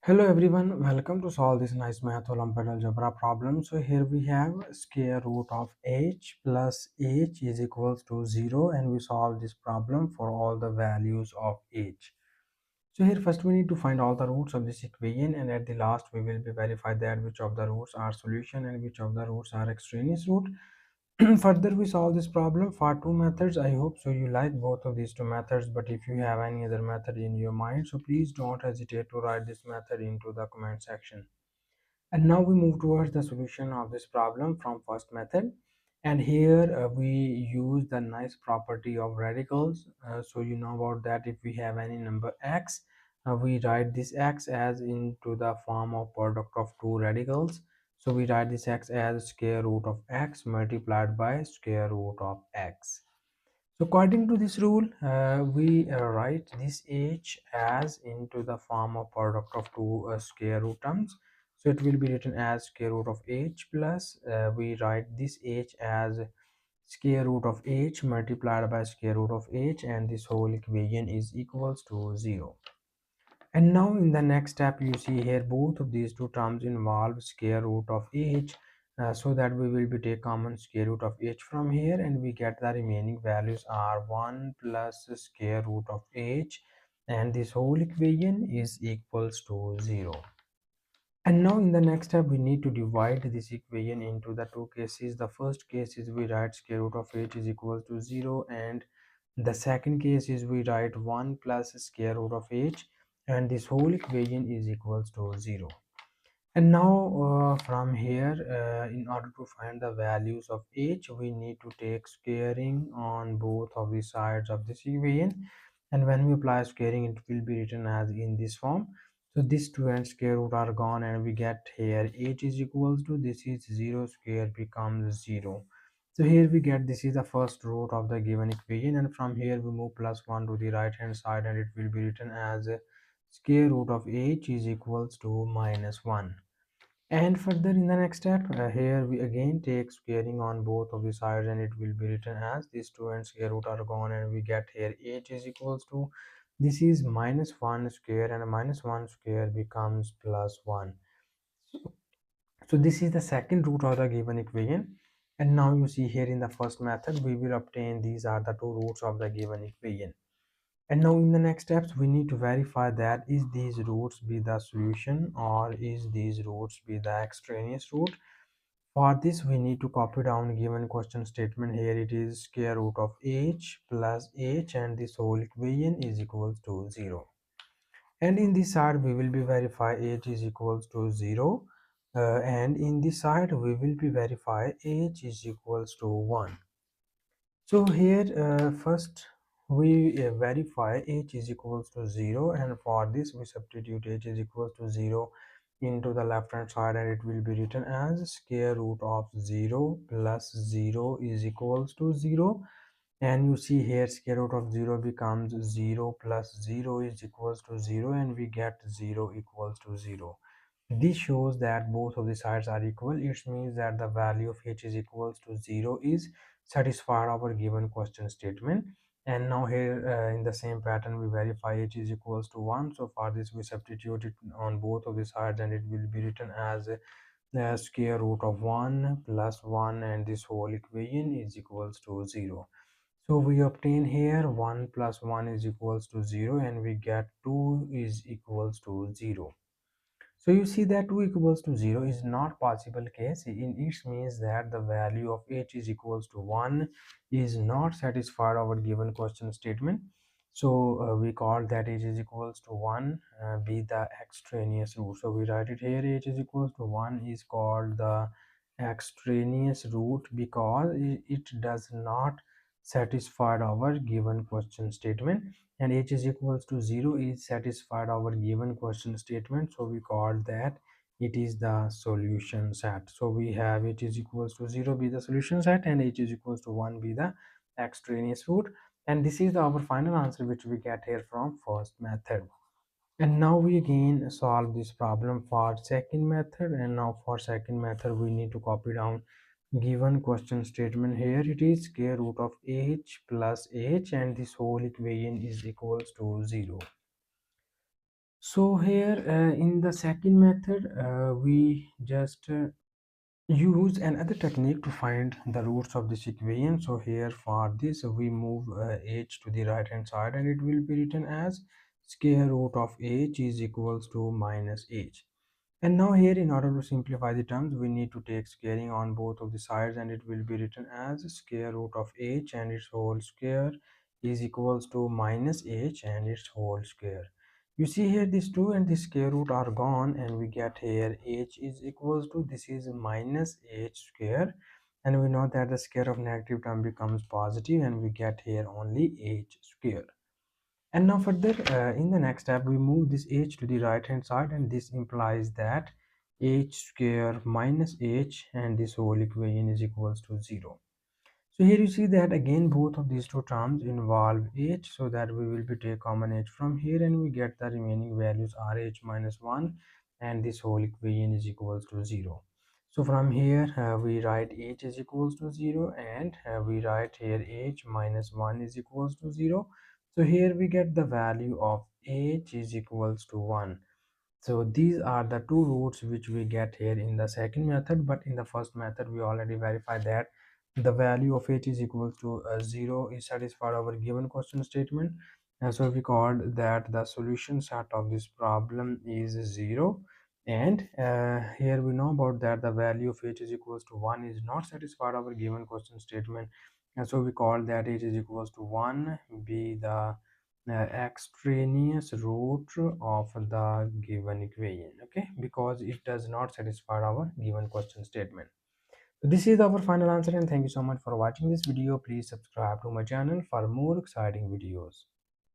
Hello everyone, welcome to solve this nice math Olympiad algebra problem. So here we have square root of h plus h is equals to 0, and we solve this problem for all the values of h. So here first we need to find all the roots of this equation, and at the last we will be verify that which of the roots are solution and which of the roots are extraneous root. Further, we solve this problem for two methods. I hope so you like both of these two methods, but if you have any other method in your mind, so please don't hesitate to write this method into the comment section. And now we move towards the solution of this problem from first method. And here we use the nice property of radicals. So you know about that. If we have any number x, we write this x as into the form of product of two radicals. So we write this x as square root of x multiplied by square root of x. So according to this rule, we write this h as into the form of product of two square root terms. So it will be written as square root of h plus we write this h as square root of h multiplied by square root of h, and this whole equation is equals to 0. And now in the next step, you see here both of these two terms involve square root of h, so that we will be take common square root of h from here, and we get the remaining values are 1 plus square root of h, and this whole equation is equals to 0. And now in the next step, we need to divide this equation into the two cases. The first case is we write square root of h is equal to 0, and the second case is we write 1 plus square root of h, and this whole equation is equals to 0. And now from here, in order to find the values of h, we need to take squaring on both of the sides of this equation. And when we apply squaring, it will be written as in this form. So this 2 and square root are gone, and we get here h is equals to, this is 0 square becomes 0. So here we get this is the first root of the given equation, and from here we move plus 1 to the right hand side, and it will be written as square root of h is equals to minus 1. And further in the next step, here we again take squaring on both of the sides, and it will be written as these 2 and square root are gone, and we get here h is equals to, this is minus 1 square, and minus 1 square becomes plus 1. So this is the second root of the given equation. And now you see here in the first method, we will obtain these are the two roots of the given equation. And now in the next steps, we need to verify that is these roots be the solution or is these roots be the extraneous root. For this, we need to copy down given question statement. Here it is square root of h plus h, and this whole equation is equals to 0. And in this side, we will be verify h is equals to 0. And in this side, we will be verify h is equals to 1. So here first we verify h is equals to 0, and for this we substitute h is equals to 0 into the left hand side, and it will be written as square root of 0 plus 0 is equals to 0. And you see here square root of 0 becomes 0 plus 0 is equals to 0, and we get 0 equals to 0. This shows that both of the sides are equal. It means that the value of h is equals to 0 is satisfied our given question statement. And now here in the same pattern, we verify h is equals to 1. So for this, we substitute it on both of the sides, and it will be written as the square root of 1 plus 1, and this whole equation is equals to 0. So we obtain here 1 plus 1 is equals to 0, and we get 2 is equals to 0. So you see that 2 equals to 0 is not possible case. In it means that the value of h is equals to 1 is not satisfied our given question statement. So we call that h is equals to 1 be the extraneous root. So we write it here, h is equals to 1 is called the extraneous root because it does not satisfied our given question statement, and h is equals to 0 is satisfied our given question statement. So we call that it is the solution set. So we have h is equals to 0 be the solution set, and h is equals to 1 be the extraneous root. And this is our final answer which we get here from first method. And now we again solve this problem for second method. And now for second method, we need to copy down given question statement. Here it is square root of h plus h, and this whole equation is equals to 0. So here in the second method we just use another technique to find the roots of this equation. So here for this we move h to the right hand side, and it will be written as square root of h is equals to minus h. And now here, in order to simplify the terms, we need to take squaring on both of the sides, and it will be written as square root of h and its whole square is equals to minus h and its whole square. You see here these two and the square root are gone, and we get here h is equals to, this is minus h square, and we know that the square of negative term becomes positive, and we get here only h square. And now further in the next step we move this h to the right hand side, and this implies that h square minus h and this whole equation is equals to 0. So here you see that again both of these two terms involve h, so that we will be take common h from here, and we get the remaining values are h minus 1, and this whole equation is equals to 0. So from here we write h is equals to 0, and we write here h minus 1 is equals to 0. So here we get the value of h is equals to 1. So these are the two roots which we get here in the second method, but in the first method we already verified that the value of h is equal to 0 is satisfied our given question statement, and so we called that the solution set of this problem is 0. And here we know about that the value of h is equals to 1 is not satisfied our given question statement, and so we call that h is equals to 1 be the extraneous root of the given equation, okay, because it does not satisfy our given question statement. So this is our final answer, and thank you so much for watching this video. Please subscribe to my channel for more exciting videos.